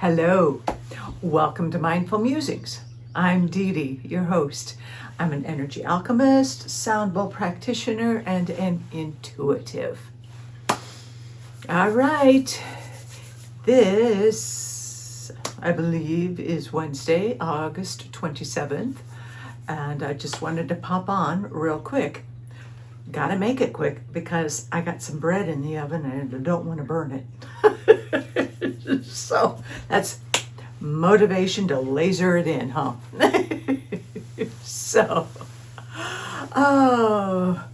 Hello, welcome to Mindful Musings. I'm Dee Dee, your host. I'm an energy alchemist, sound bowl practitioner, and an intuitive. All right, this, I believe, is Wednesday, August 27th, and I just wanted to pop on real quick. Gotta make it quick because I got some bread in the oven and I don't want to burn it. So that's motivation to laser it in, huh? So, oh,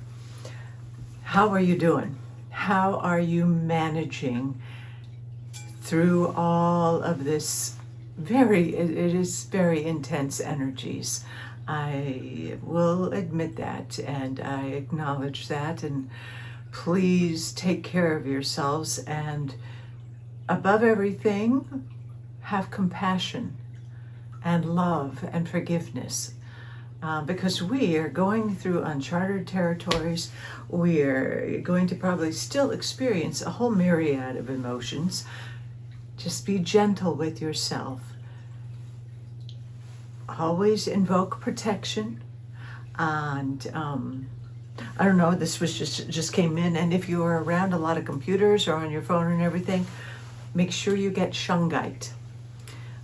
how are you doing? How are you managing through all of this it is very intense energies. I will admit that, and I acknowledge that, and please take care of yourselves, and above everything, have compassion and love and forgiveness. Because we are going through uncharted territories. We are going to probably still experience a whole myriad of emotions. Just be gentle with yourself. Always invoke protection. And I don't know, this was just came in, and if you are around a lot of computers or on your phone and everything, make sure you get Shungite.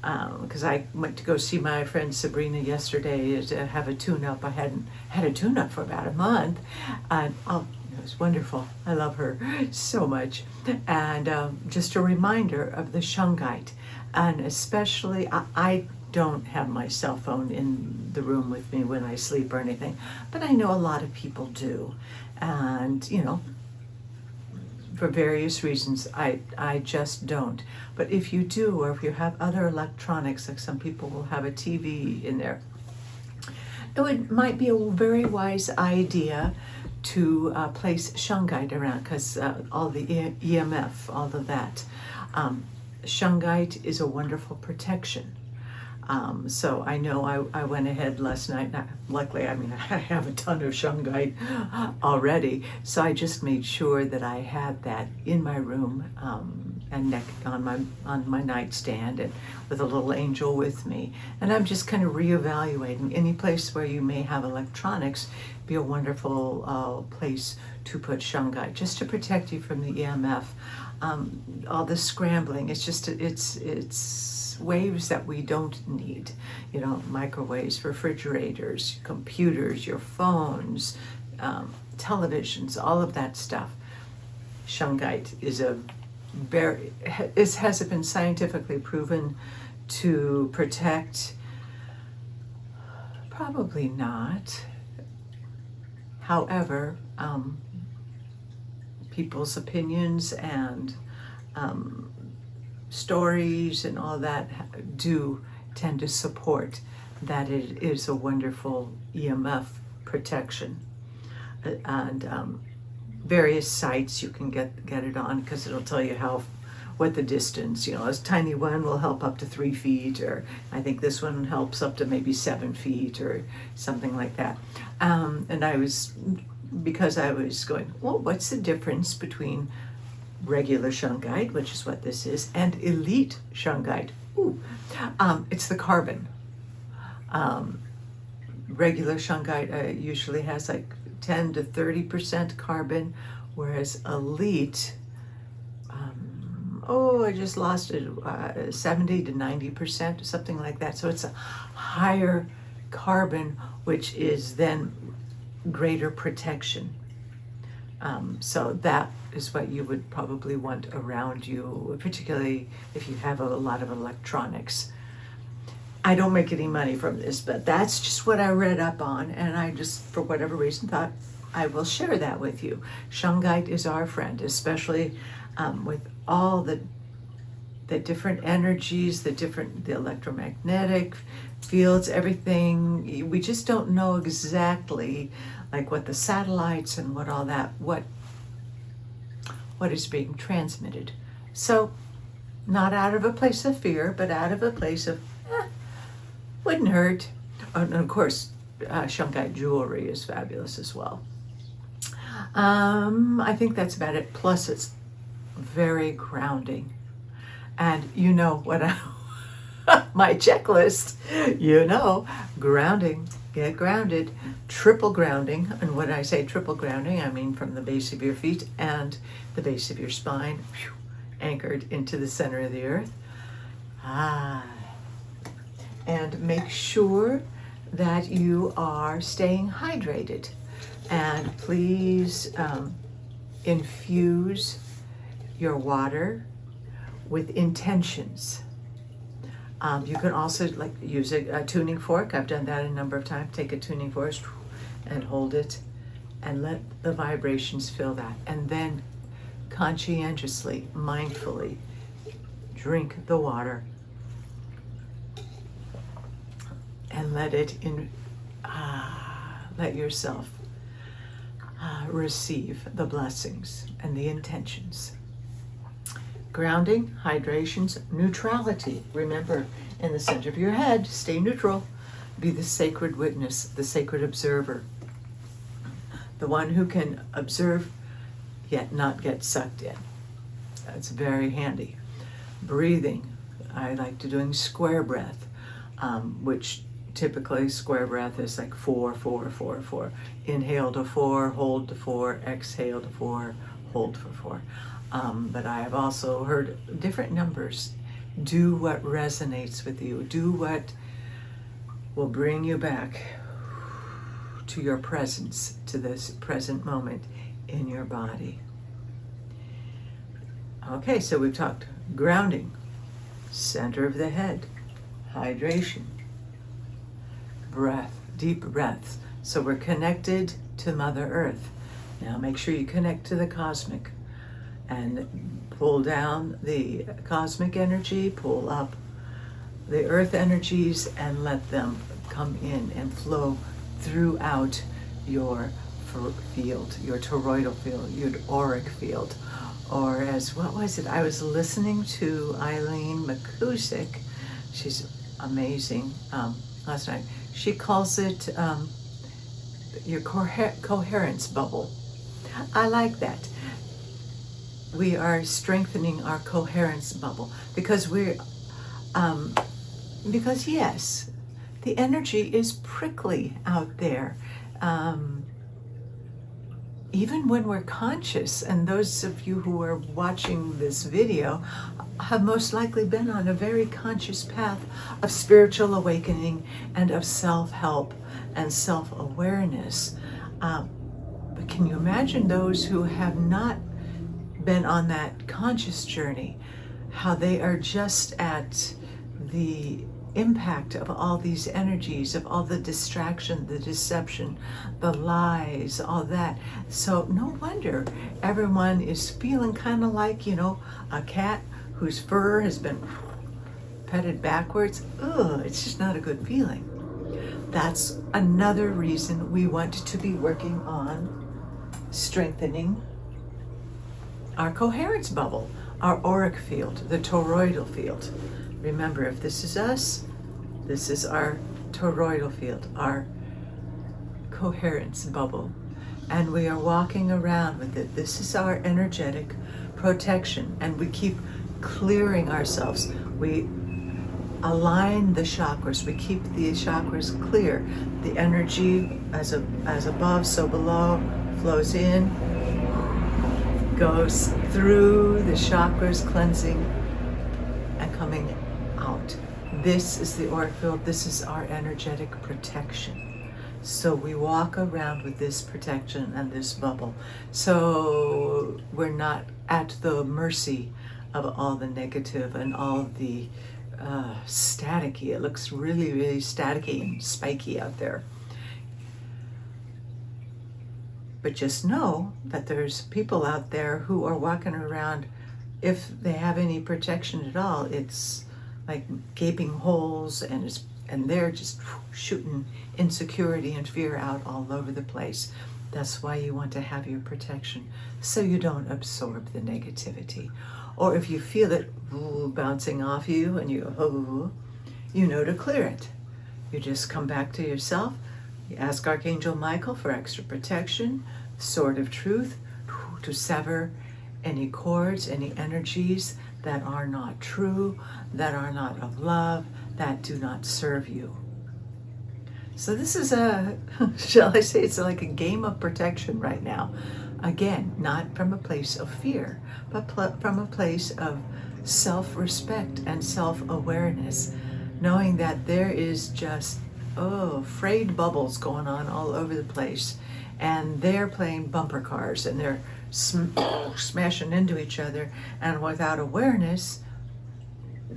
Because I went to go see my friend Sabrina yesterday to have a tune-up. I hadn't had a tune-up for about a month. And it was wonderful. I love her so much. And just a reminder of the Shungite. And especially, I don't have my cell phone in the room with me when I sleep or anything, but I know a lot of people do. And, for various reasons, I just don't. But if you do, or if you have other electronics, like some people will have a TV in there, might be a very wise idea to place Shungite around, because all the EMF, all of that. Shungite is a wonderful protection. So I know I went ahead last night. Luckily, I have a ton of Shungite already, so I just made sure that I had that in my room and on my nightstand, and with a little angel with me. And I'm just kind of reevaluating any place where you may have electronics. Be a wonderful place to put Shungite, just to protect you from the EMF. All the scrambling. It's waves that we don't need, microwaves, refrigerators, computers, your phones, televisions, all of that stuff. Shungite has it been scientifically proven to protect? Probably not. However, people's opinions and stories and all that do tend to support that it is a wonderful EMF protection. And various sites you can get it on, because it'll tell you what the distance, a tiny one will help up to 3 feet, or I think this one helps up to maybe 7 feet or something like that. And because I was going, well, what's the difference between regular Shungite, which is what this is, and elite Shungite? It's the carbon. Regular Shungite usually has like 10 to 30% carbon, whereas elite, I just lost it, 70 to 90%, something like that. So it's a higher carbon, which is then greater protection. So that is what you would probably want around you, particularly if you have a lot of electronics. I don't make any money from this, but that's just what I read up on, and I just, for whatever reason, thought I will share that with you. Shungite is our friend, especially with all the different energies, the electromagnetic fields, everything. We just don't know exactly, like what the satellites and what all that, what is being transmitted. So, not out of a place of fear, but out of a place of, wouldn't hurt. And of course, Shungite jewelry is fabulous as well. I think that's about it. Plus, it's very grounding. And you know what my checklist, grounding, get grounded, triple grounding. And when I say triple grounding, I mean from the base of your feet and the base of your spine, anchored into the center of the earth. And make sure that you are staying hydrated. And please infuse your water with intentions. You can also use a tuning fork. I've done that a number of times. Take a tuning fork and hold it and let the vibrations fill that. And then conscientiously, mindfully drink the water and let yourself receive the blessings and the intentions. Grounding, hydrations, neutrality. Remember, in the center of your head, stay neutral. Be the sacred witness, the sacred observer. The one who can observe yet not get sucked in. That's very handy. Breathing. I like to doing square breath, which typically square breath is like 4, 4, 4, 4. Inhale to 4, hold to 4, exhale to 4, hold for 4. But I have also heard different numbers. Do what resonates with you. Do what will bring you back to your presence, to this present moment in your body. Okay, so we've talked grounding, center of the head, hydration, breath, deep breaths. So we're connected to Mother Earth. Now make sure you connect to the cosmic and pull down the cosmic energy, pull up the earth energies, and let them come in and flow throughout your field, your toroidal field, your auric field. Or what was it? I was listening to Eileen McCusick. She's amazing. Last night. She calls it your coherence bubble. I like that. We are strengthening our coherence bubble because because yes, the energy is prickly out there. Even when we're conscious, and those of you who are watching this video have most likely been on a very conscious path of spiritual awakening and of self-help and self-awareness. But can you imagine those who have not been on that conscious journey, how they are just at the impact of all these energies, of all the distraction, the deception, the lies, all that. So no wonder everyone is feeling kind of like, a cat whose fur has been petted backwards. Ugh, it's just not a good feeling. That's another reason we want to be working on strengthening our coherence bubble, our auric field, the toroidal field. Remember, if this is us, this is our toroidal field, our coherence bubble. And we are walking around with it. This is our energetic protection. And we keep clearing ourselves. We align the chakras. We keep the chakras clear. The energy as above, so below, flows in, goes through the chakras, cleansing and coming out. This is the auric field. This is our energetic protection. So we walk around with this protection and this bubble. So we're not at the mercy of all the negative and all the staticky. It looks really, really staticky and spiky out there. But just know that there's people out there who are walking around, if they have any protection at all, it's like gaping holes, and they're just shooting insecurity and fear out all over the place. That's why you want to have your protection, so you don't absorb the negativity. Or if you feel it bouncing off you and you know to clear it. You just come back to yourself. You ask Archangel Michael for extra protection, sword of truth, to sever any cords, any energies that are not true, that are not of love, that do not serve you. So this is a, shall I say, it's like a game of protection right now. Again, not from a place of fear, but from a place of self-respect and self-awareness, knowing that there is just, frayed bubbles going on all over the place, and they're playing bumper cars, and they're smashing into each other, and without awareness,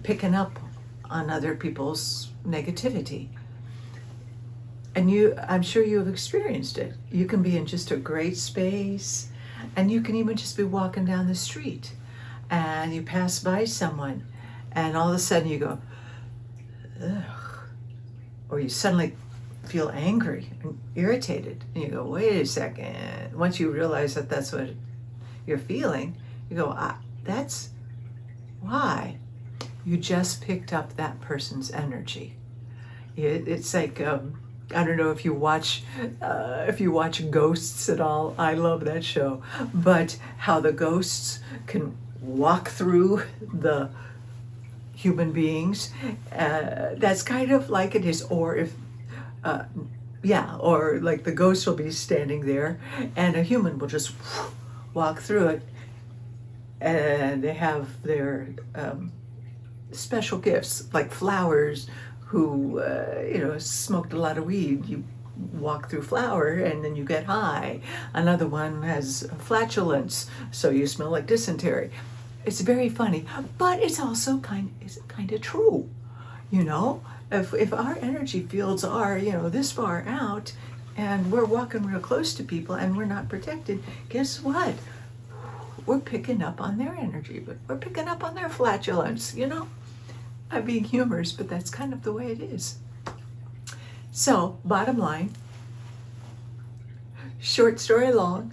picking up on other people's negativity. And I'm sure you have experienced it. You can be in just a great space, and you can even just be walking down the street, and you pass by someone, and all of a sudden you go, ugh, or you suddenly feel angry and irritated, and you go, wait a second. Once you realize that that's what you're feeling, you go, that's why. You just picked up that person's energy. It's like, I don't know if you watch Ghosts at all. I love that show. But how the ghosts can walk through the human beings, that's kind of like it is. Or if, or like the ghost will be standing there, and a human will just walk through it, and they have their special gifts, like flowers. Who smoked a lot of weed, you walk through flower and then you get high. Another one has flatulence, so you smell like dysentery. It's very funny, but it's also kind of true. If our energy fields are this far out, and we're walking real close to people and we're not protected, guess what? We're picking up on their energy, but we're picking up on their flatulence. I'm being humorous, but that's kind of the way it is. So, bottom line, short story long,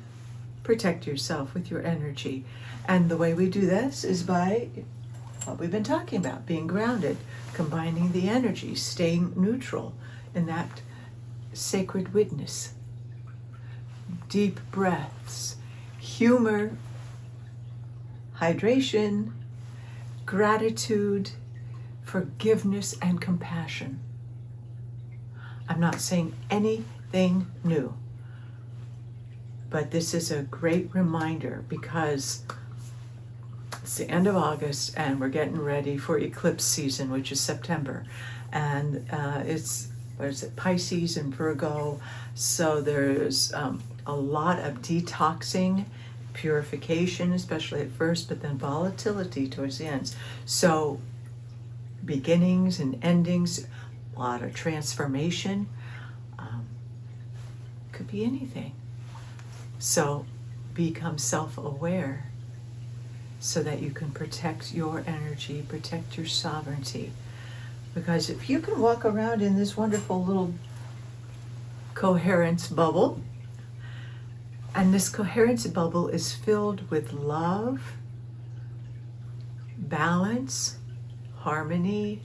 protect yourself with your energy. And the way we do this is by what we've been talking about, being grounded, combining the energy, staying neutral in that sacred witness. Deep breaths, humor, hydration, gratitude, forgiveness, and compassion. I'm not saying anything new, but this is a great reminder because it's the end of August and we're getting ready for eclipse season, which is September. And it's, Pisces and Virgo. So there's a lot of detoxing, purification, especially at first, but then volatility towards the end. So beginnings and endings, a lot of transformation, could be anything. So become self-aware so that you can protect your energy, protect your sovereignty. Because if you can walk around in this wonderful little coherence bubble, and this coherence bubble is filled with love, balance, harmony,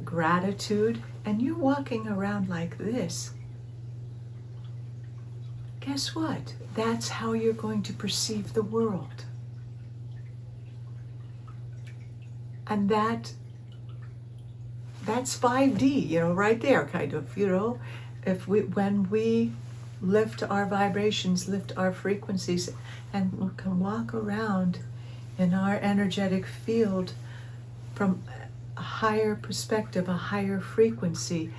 gratitude, and you're walking around like this, guess what? That's how you're going to perceive the world. And that's 5D, right there, kind of, when we lift our vibrations, lift our frequencies, and we can walk around in our energetic field from a higher perspective, a higher frequency,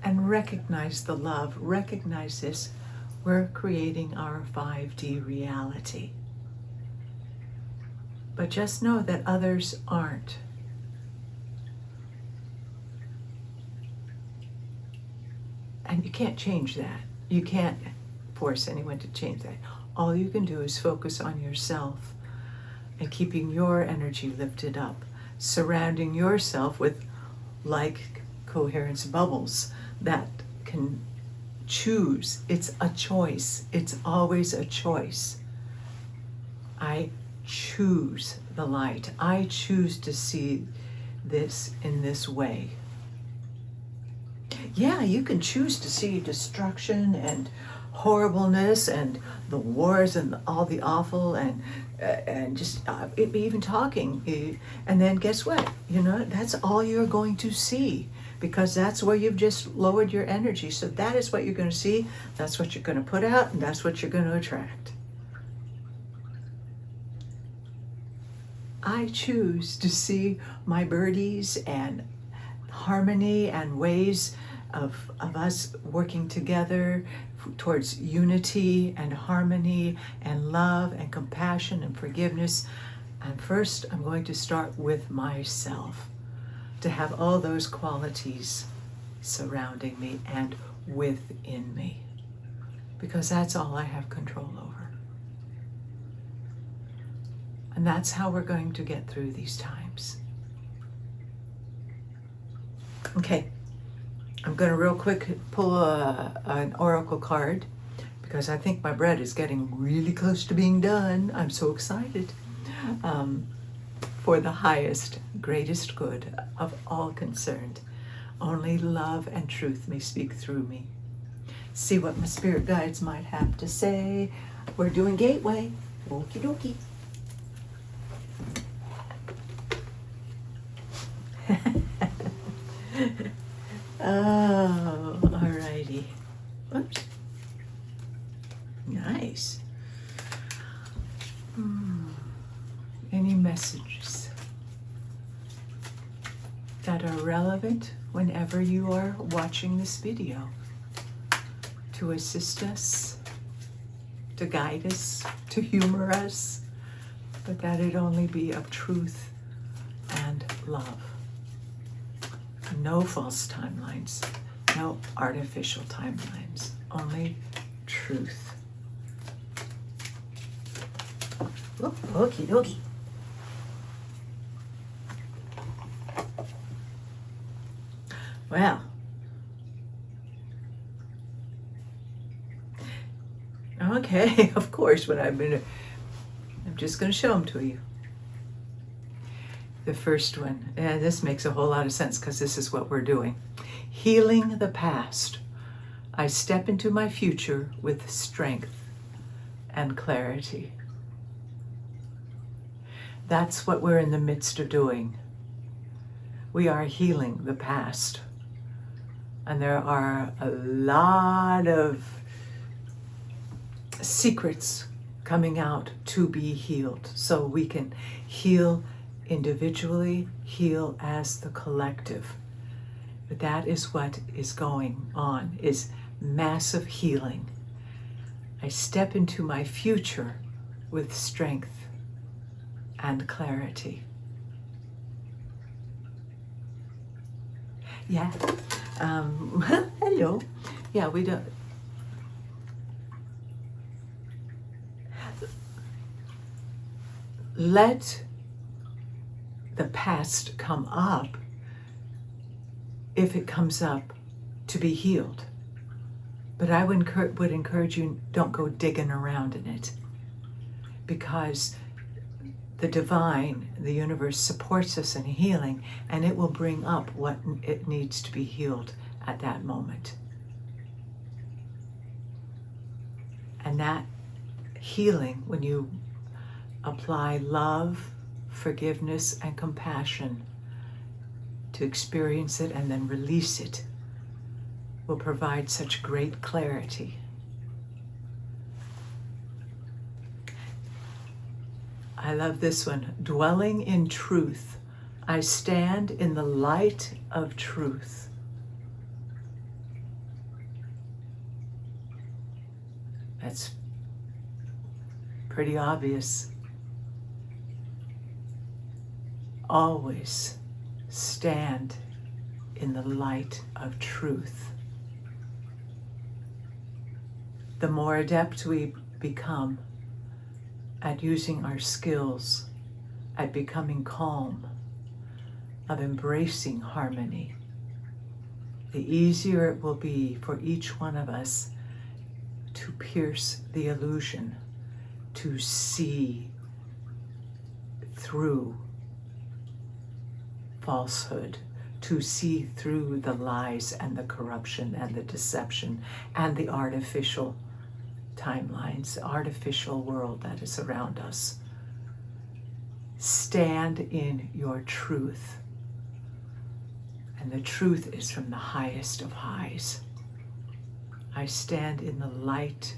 and recognize the love, recognize this, we're creating our 5D reality. But just know that others aren't. And you can't change that. You can't force anyone to change that. All you can do is focus on yourself and keeping your energy lifted up, surrounding yourself with like coherence bubbles that can choose. It's a choice. It's always a choice. I choose the light. I choose to see this in this way. Yeah, you can choose to see destruction and horribleness and the wars and all the awful and and just even talking. And then guess what? That's all you're going to see, because that's where you've just lowered your energy. So that is what you're going to see. That's what you're going to put out, and that's what you're going to attract. I choose to see my birdies and harmony and ways of us working together towards unity and harmony and love and compassion and forgiveness. And first, I'm going to start with myself, to have all those qualities surrounding me and within me, because that's all I have control over. And that's how we're going to get through these times. Okay, I'm going to real quick pull an oracle card, because I think my bread is getting really close to being done. I'm so excited. For the highest, greatest good of all concerned, only love and truth may speak through me. See what my spirit guides might have to say. We're doing Gateway. Okie dokie. Oh, alrighty. Oops. Nice. Any messages that are relevant whenever you are watching this video, to assist us, to guide us, to humor us, but that it only be of truth and love. No false timelines, no artificial timelines, only truth. Okie dokie. Well, okay, of course, I'm just going to show them to you. The first one, and this makes a whole lot of sense, because this is what we're doing. Healing the past. I step into my future with strength and clarity. That's what we're in the midst of doing. We are healing the past. And there are a lot of secrets coming out to be healed, so we can heal individually, heal as the collective. But that is what is going on, is massive healing. I step into my future with strength and clarity. Yeah. Hello. Yeah, we don't. Let the past come up if it comes up to be healed. But I would encourage you, don't go digging around in it, because the divine, the universe, supports us in healing, and it will bring up what it needs to be healed at that moment. And that healing, when you apply love, forgiveness, and compassion to experience it and then release it, will provide such great clarity. I love this one. Dwelling in truth. I stand in the light of truth. That's pretty obvious. Always stand in the light of truth. The more adept we become at using our skills, at becoming calm, of embracing harmony, the easier it will be for each one of us to pierce the illusion, to see through falsehood, to see through the lies and the corruption and the deception and the artificial timelines, the artificial world that is around us. stand in your truth. And the truth is from the highest of highs. I stand in the light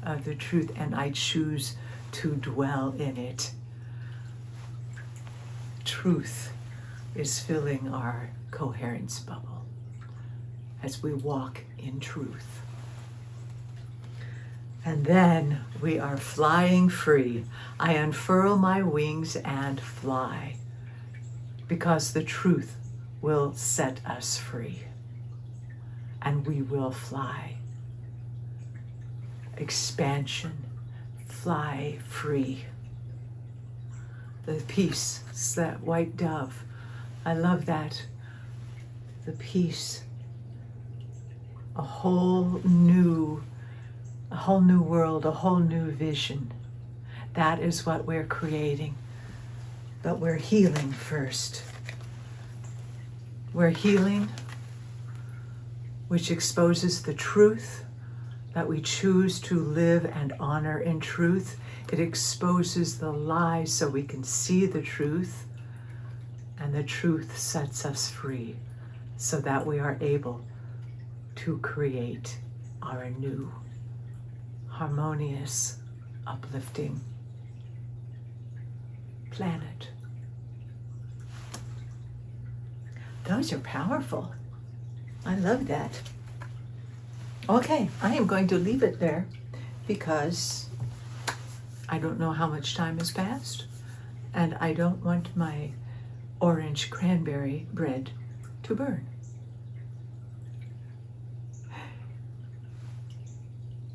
of the truth, and I choose to dwell in it. Truth is filling our coherence bubble as we walk in truth. And then we are flying free. I unfurl my wings and fly, because the truth will set us free, and we will fly. Expansion, fly free. The peace, it's that white dove. I love that. The peace. A whole new world, a whole new vision. That is what we're creating. But we're healing first. We're healing, which exposes the truth that we choose to live and honor in truth. It exposes the lies so we can see the truth, and the truth sets us free so that we are able to create our new, harmonious, uplifting planet. Those are powerful. I love that. Okay, I am going to leave it there because I don't know how much time has passed, and I don't want my orange cranberry bread to burn.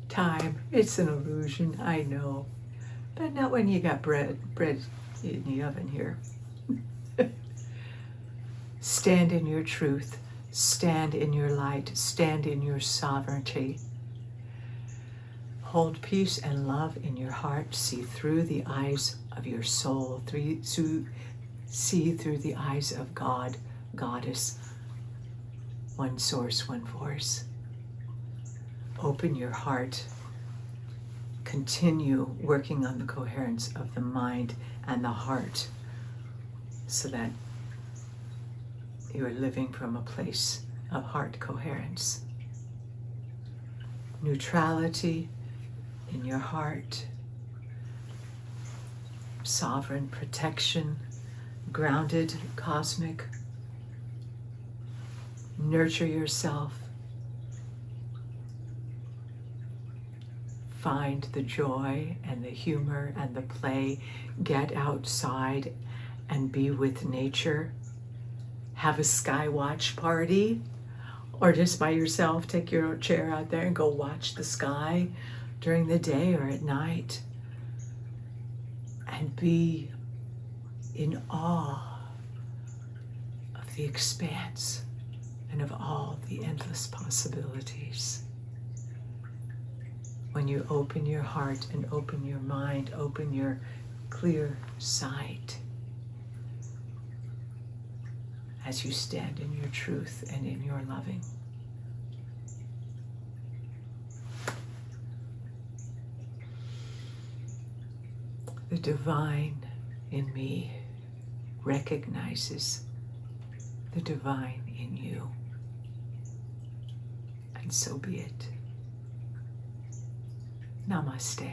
Time, it's an illusion, I know, but not when you got bread in the oven here. Stand in your truth, stand in your light, stand in your sovereignty. Hold peace and love in your heart. See through the eyes of your soul, see through the eyes of God, Goddess, one source, one force. Open your heart. Continue working on the coherence of the mind and the heart so that you are living from a place of heart coherence. Neutrality in your heart. Sovereign protection. Grounded, cosmic. Nurture yourself. Find the joy and the humor and the play. Get outside and be with nature. Have a sky watch party, or just by yourself, take your chair out there and go watch the sky during the day or at night. And be in awe of the expanse and of all the endless possibilities. When you open your heart and open your mind, open your clear sight, as you stand in your truth and in your loving. The divine in me recognizes the divine in you, and so be it. Namaste.